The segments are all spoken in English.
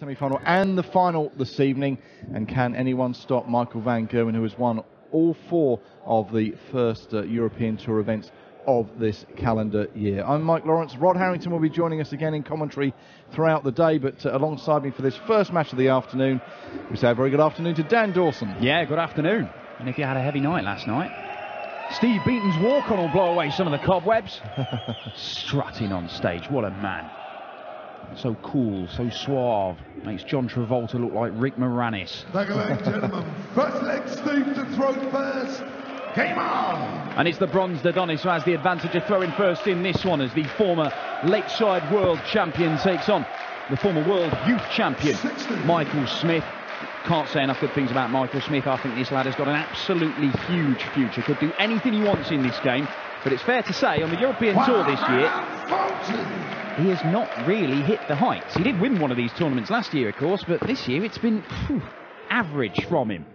semi-final and the final this evening. And can anyone stop Michael van Gerwen, who has won all 4 of the first European Tour events of this calendar year? I'm Mike Lawrence. Rod Harrington will be joining us again in commentary throughout the day, but alongside me for this first match of the afternoon, we say a very good afternoon to Dan Dawson. Yeah, good afternoon. And if you had a heavy night last night, Steve Beaton's walk-on will blow away some of the cobwebs. Strutting on stage, what a man. So cool, so suave. Makes John Travolta look like Rick Moranis. Ladies and gentlemen, first leg, Steve to throw first. Game on! And it's the bronzed Adonis who has the advantage of throwing first in this one, as the former Lakeside World Champion takes on the former World Youth Champion, Michael Smith. Can't say enough good things about Michael Smith. I think this lad has got an absolutely huge future. Could do anything he wants in this game. But it's fair to say, on the European Tour this year, he has not really hit the heights. He did win one of these tournaments last year, of course, but this year it's been average from him.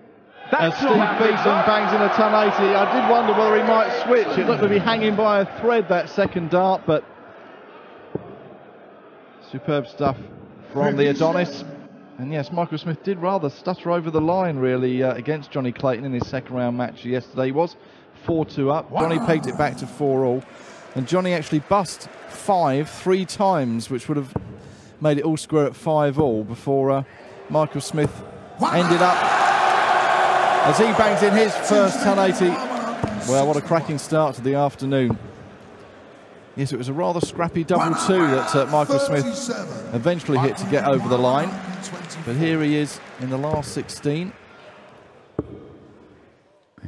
As Steve Beaton bangs in a ton 80, I did wonder whether he might switch. It looked to be hanging by a thread, that second dart, but superb stuff from the Adonis. And yes, Michael Smith did rather stutter over the line, really, against Johnny Clayton in his second round match yesterday. He was 4-2 up. Johnny pegged it back to 4-all. And Johnny actually bust 5 3 times, which would have made it all square at 5-all before Michael Smith ended up, as he bangs in his first 1080. Well, what a cracking start to the afternoon. Yes, it was a rather scrappy double 2 that Michael Smith eventually hit to get over the line. But here he is in the last 16.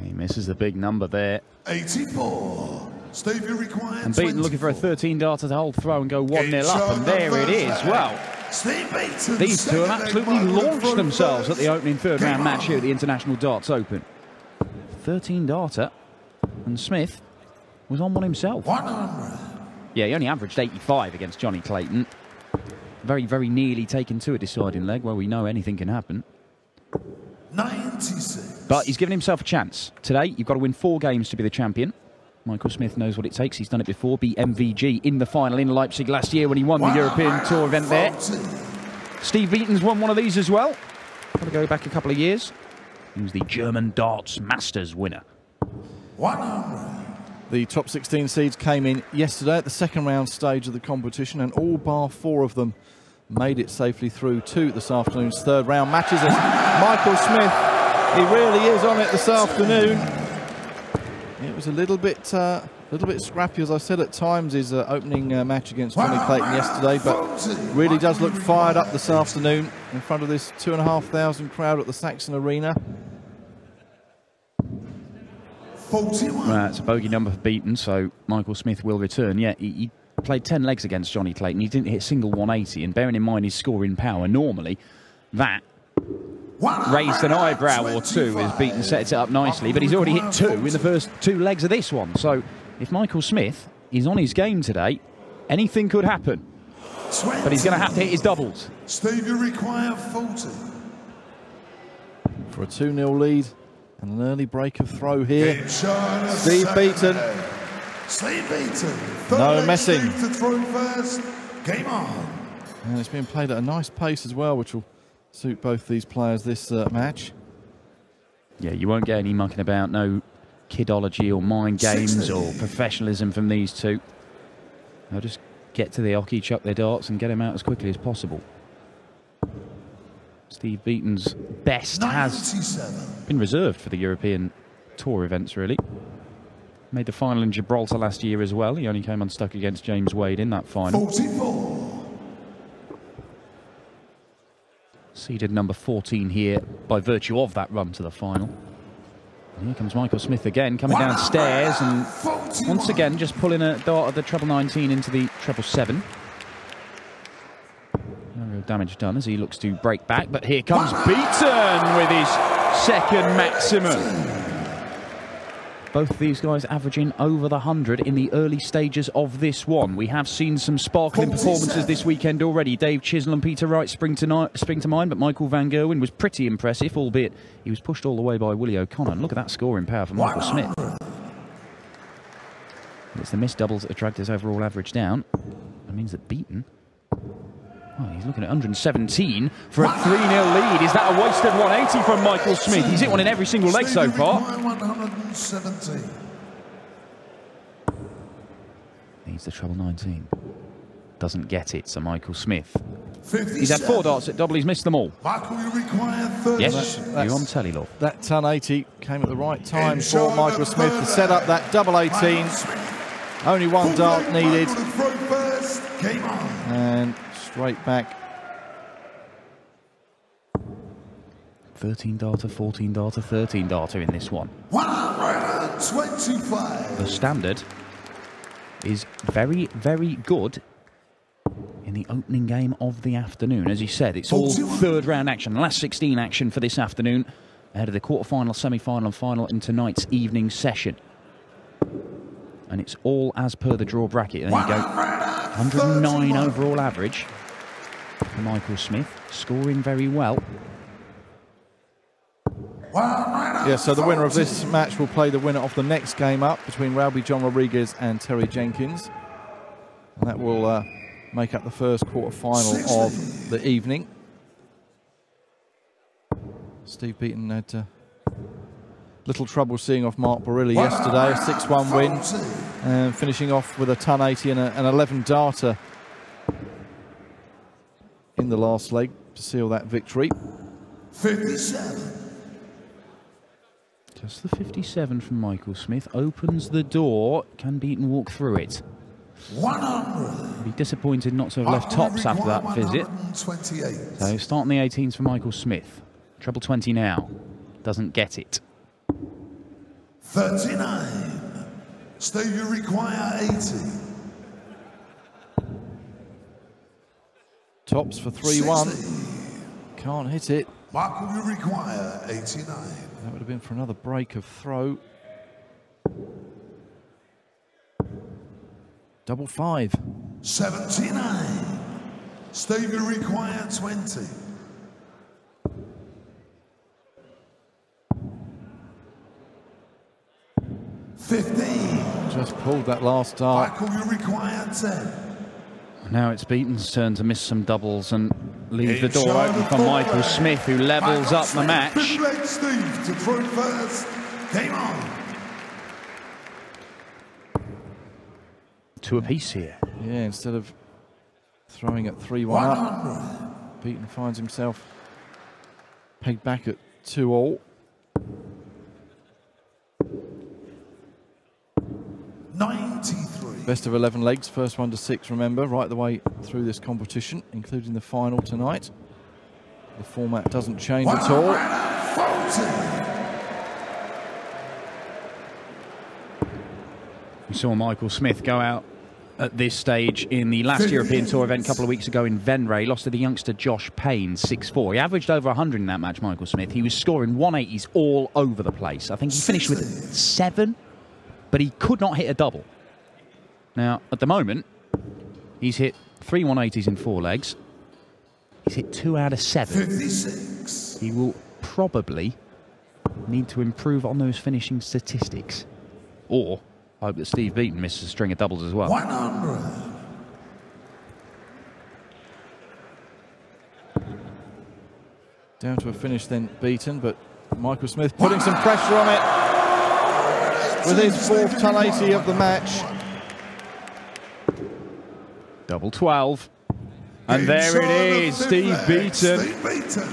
He misses the big number there. 84. Steve, you require and Beaton looking for a 13-darter to hold throw and go 1-0 up, and there it is. Well, these two have absolutely launched themselves at the opening third-round match here at the International Darts Open. 13-darter, and Smith was on one himself. Yeah, he only averaged 85 against Johnny Clayton. Very, very nearly taken to a deciding leg, where we know anything can happen. 96. But he's given himself a chance. Today, you've got to win 4 games to be the champion. Michael Smith knows what it takes. He's done it before. Beat MVG in the final in Leipzig last year when he won the European Tour event there. Steve Beaton's won one of these as well. Got to go back a couple of years. He was the German Darts Masters winner. 100. The top 16 seeds came in yesterday at the second round stage of the competition, and all bar 4 of them made it safely through to this afternoon's third round matches. As Michael Smith, he really is on it this afternoon. It was a little bit scrappy, as I said, at times, his opening match against Johnny Clayton yesterday, but really does look fired up this afternoon in front of this 2,500 crowd at the Saxon Arena. 41. Well, it's a bogey number for Beaton, so Michael Smith will return. Yeah, he played 10 legs against Johnny Clayton. He didn't hit a single 180, and bearing in mind his scoring power, normally that raised an eyebrow or two as Beaton sets it up nicely, but he's already hit 2 in the first 2 legs of this one. So if Michael Smith is on his game today, anything could happen. But he's going to have to hit his doubles. Steve, you require 40. For a 2-0 lead. And an early break of throw here. Steve Beaton. Steve Beaton. No messing. To throw first. Game on. And it's being played at a nice pace as well, which will suit both these players this match. Yeah, you won't get any mucking about, no kidology or mind games 60. or professionalism from these two. They'll just get to the hockey, chuck their darts and get them out as quickly as possible. Steve Beaton's best 97. has been reserved for the European Tour events, really. Made the final in Gibraltar last year as well. He only came unstuck against James Wade in that final. 44. Seeded number 14 here by virtue of that run to the final. And here comes Michael Smith again, coming downstairs and once again just pulling a dart of the treble 19 into the treble 7. No real damage done as he looks to break back, but here comes Beaton with his second maximum. Both of these guys averaging over the 100 in the early stages of this one. We have seen some sparkling performances this weekend already. Dave Chisnell and Peter Wright spring to mind, but Michael van Gerwen was pretty impressive, albeit he was pushed all the way by Willie O'Connor. And look at that scoring power for Michael Smith. It's the missed doubles that have dragged his overall average down. That means that Beaton Oh, he's looking at 117 for a 3-0 lead. Is that a wasted 180 from Michael Smith? He's hit one in every single leg so far. 117. Needs the treble 19. Doesn't get it, so Michael Smith. 57. He's had 4 darts at double, he's missed them all. Michael, you require 30. Yes, you're on telly, love. That 1080 came at the right time for Michael Smith to set up that double 18. Only 1 dart needed. And straight back. 13 darter, 14 darter, 13 darter in this one. 125. The standard is very, very good in the opening game of the afternoon. As you said, it's all third round action, last 16 action for this afternoon, ahead of the quarter-final, semi-final and final in tonight's evening session. And it's all as per the draw bracket. There you go. 109 overall average for Michael Smith, scoring very well. Yeah, so the winner of this match will play the winner of the next game up between Rowby John Rodriguez and Terry Jenkins. And that will make up the first quarter-final of the evening. Steve Beaton had little trouble seeing off Mark Barilli yesterday, a 6-1 win, and finishing off with a 1080 and an 11 darter in the last leg to seal that victory. 57. Just the 57 from Michael Smith opens the door. Can Beaton walk through it? 100. Be disappointed not to have left tops after that visit. So starting the 18s for Michael Smith. Treble 20 now. Doesn't get it. 39. Steve, you require 80. Tops for 3-1. Can't hit it. Michael, you require 89. That would have been for another break of throw. Double 5. 79. Steve, you require 20. Just pulled that last dart. Michael, you require 10. Now it's Beaton's turn to miss some doubles and leave the door open for Michael Smith, who levels up the match. Steve to throw first. Game on. 2 apiece here. Yeah, instead of throwing at 3-1 up, Beaton finds himself pegged back at 2-all. 93. Best of 11 legs, first one to 6, remember, right the way through this competition, including the final tonight. The format doesn't change at all. 40. We saw Michael Smith go out at this stage in the last European Tour event a couple of weeks ago in Venray. Lost to the youngster Josh Payne, 6-4. He averaged over 100 in that match, Michael Smith. He was scoring 180s all over the place. I think he finished with 7, but he could not hit a double. Now, at the moment, he's hit 3 180s in 4 legs. He's hit 2 out of 7. 56. He will probably need to improve on those finishing statistics. Or hope that Steve Beaton misses a string of doubles as well. 100. Down to a finish then, Beaton, but Michael Smith putting some pressure on it with his 4th 1080 of the match. Double 12. And there it is, Steve Beaton. Steve Beaton.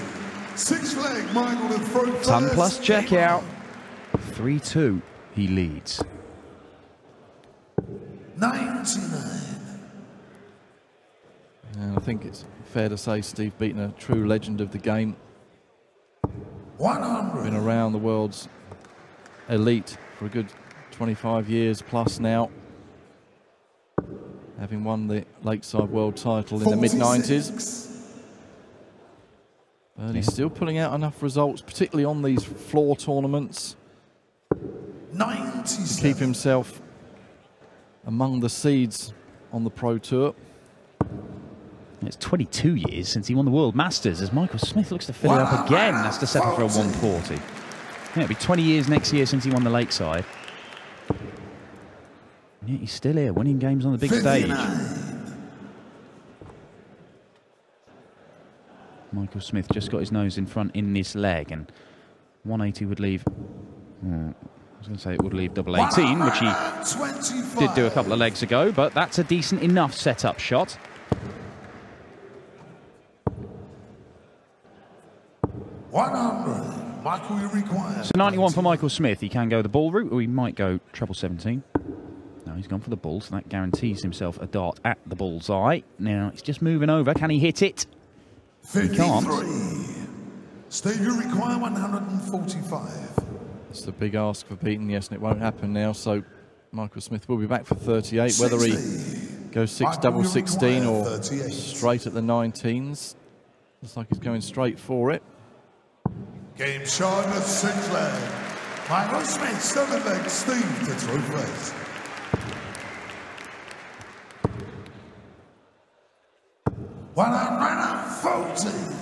6th leg, Michael to throw first. 10 plus checkout. 3-2, he leads. 99. And I think it's fair to say Steve Beaton, a true legend of the game. 100. Been around the world's elite for a good 25 years plus now. Having won the Lakeside World title in the mid-90s. But he's still pulling out enough results, particularly on these floor tournaments, 97. to keep himself among the seeds on the Pro Tour. It's 22 years since he won the World Masters, as Michael Smith looks to fill it up again. Has to settle for a 140. Yeah, it'll be 20 years next year since he won the Lakeside. Yeah, he's still here, winning games on the big 59. stage. Michael Smith just got his nose in front in this leg, and 180 would leave... I was going to say it would leave double 18, which he did do a couple of legs ago, but that's a decent enough set-up shot. Michael, you require. So 91 for Michael Smith. He can go the ball route, or he might go treble 17. No, he's gone for the ball, so that guarantees himself a dart at the bullseye. Now, it's just moving over. Can he hit it? 53. He can't. Steve, you require 145. It's the big ask for Beaton, yes, and it won't happen now, so Michael Smith will be back for 38. 60. Whether he goes 6 double 16 or 38. straight at the 19s. Looks like he's going straight for it. Game shot at 6 leg. Michael Smith, 7 leg, Steve to throw first.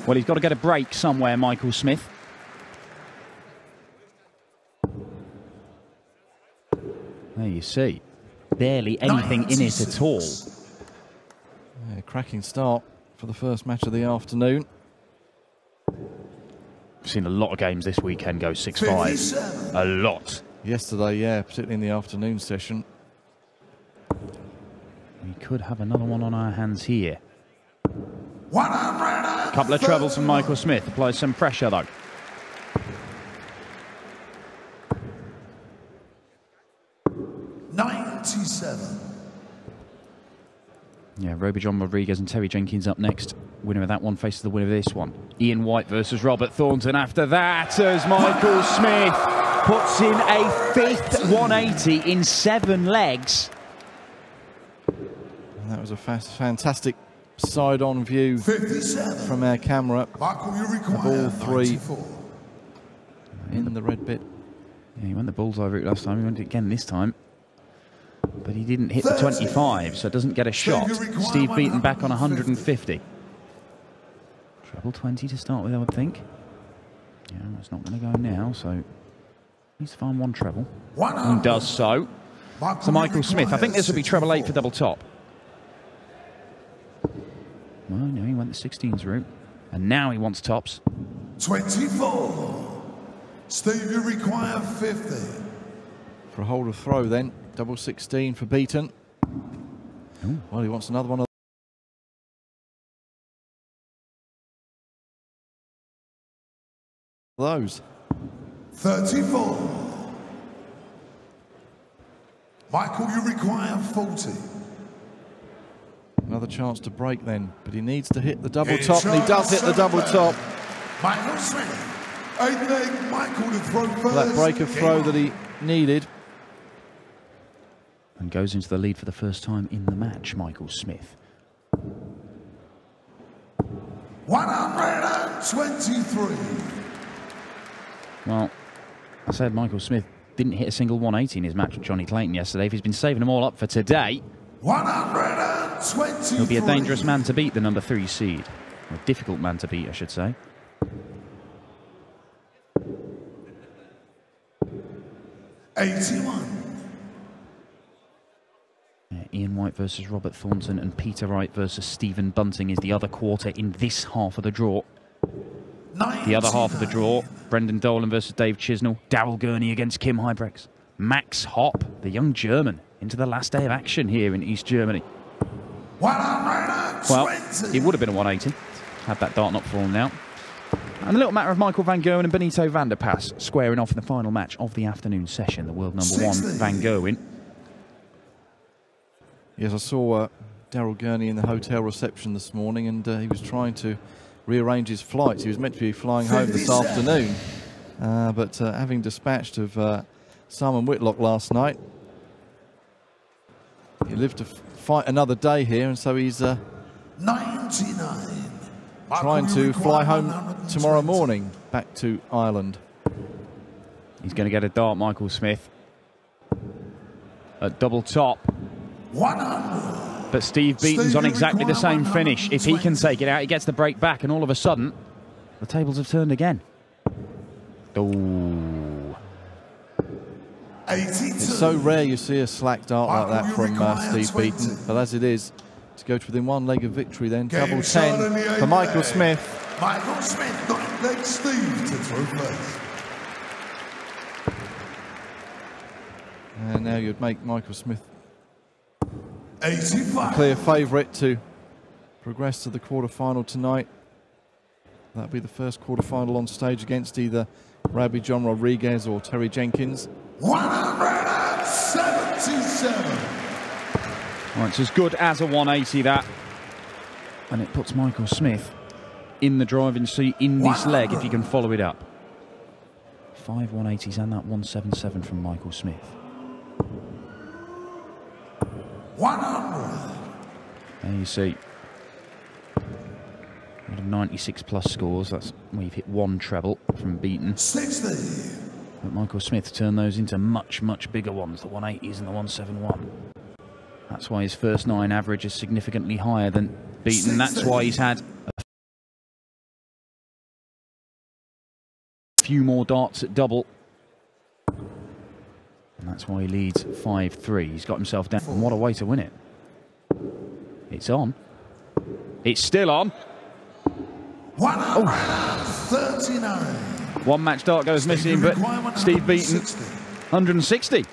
Well, he's got to get a break somewhere, Michael Smith. There you see. Barely anything in it at all. Yeah, cracking start for the first match of the afternoon. We've seen a lot of games this weekend go 6-5. A lot. Yesterday, yeah, particularly in the afternoon session. We could have another one on our hands here. 100. Couple of trebles from Michael Smith. Applies some pressure, though. Yeah, Roby John Rodriguez and Terry Jenkins up next. Winner of that one faces the winner of this one. Ian White versus Robert Thornton after that, as Michael Smith puts in a 5th 180 in 7 legs. And that was a fantastic side-on view 57. from our camera. Michael, you Of require all three 94. in the red bit. Yeah, he went the bullseye route last time. He went it again this time. But he didn't hit the 25, so doesn't get a shot. Steve Beaton back on 150. Treble 20 to start with, I would think. Yeah, it's not going to go now, so he's to find one treble. And does so. So Michael Smith, I think this will be treble 8 for double top. Well, no, he went the 16s route. And now he wants tops. 24. Steve, you require 50. For a hold of throw then. Double 16 for Beaton. Ooh. Well, he wants another one of those. 34. Michael, you require 40. Another chance to break then, but he needs to hit the double top, and he does hit the double top. Michael Smith, 8 leg, Michael to throw first. That break of throw that he needed. And goes into the lead for the first time in the match, Michael Smith. 123. Well, I said Michael Smith didn't hit a single 180 in his match with Johnny Clayton yesterday. If he's been saving them all up for today, 123. he'll be a dangerous man to beat, the number 3 seed. A difficult man to beat, I should say. 81. Ian White versus Robert Thornton and Peter Wright versus Stephen Bunting is the other quarter in this half of the draw. 99. The other half of the draw, Brendan Dolan versus Dave Chisnell, Darryl Gurney against Kim Huybrechts, Max Hopp, the young German, into the last day of action here in East Germany. 120. Well, it would have been a 180 had that dart not fallen out. And the little matter of Michael van Gerwen and Benito van der Pas squaring off in the final match of the afternoon session, the world number 1 Van Gerwen. Yes, I saw Darryl Gurney in the hotel reception this morning, and he was trying to rearrange his flights. He was meant to be flying home this afternoon, but having dispatched of Simon Whitlock last night, he lived to fight another day here, and so he's 99. trying to fly home tomorrow morning back to Ireland. He's going to get a dart, Michael Smith, at double top. 100. But Steve Beaton's on exactly the same finish. If he can take it out, he gets the break back, and all of a sudden, the tables have turned again. Oh. 82. It's so rare you see a slack dart like that from Steve Beaton, but as it is, to go to within one leg of victory then, double 10 for Michael Smith. Michael Smith, nine leg Steve to throw first. And now you'd make Michael Smith 85. clear favourite to progress to the quarter-final tonight. That'll be the first quarter-final on stage against either Rabbi John Rodriguez or Terry Jenkins. 177. Well, it's as good as a 180, that. And it puts Michael Smith in the driving seat in this leg if he can follow it up. 5 180s and that 177 from Michael Smith. 100. There you see. 96 plus scores. That's we've hit one treble from Beaton. 60. But Michael Smith turned those into much, much bigger ones, the 180s and the 171. That's why his first 9 average is significantly higher than Beaton. That's why he's had a few more darts at double. And that's why he leads 5-3. He's got himself down. And what a way to win it. It's on. It's still on. 139. One match dart goes missing, but Steve Beaton, 160.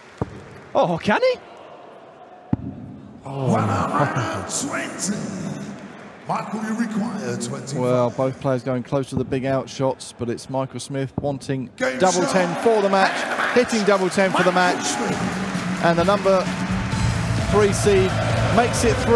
Oh, can he? Oh. 120. Michael, you require 20. Well, both players going close to the big out shots, but it's Michael Smith wanting double 10 for the match, hitting double 10 for the match, and the number 3 seed makes it through.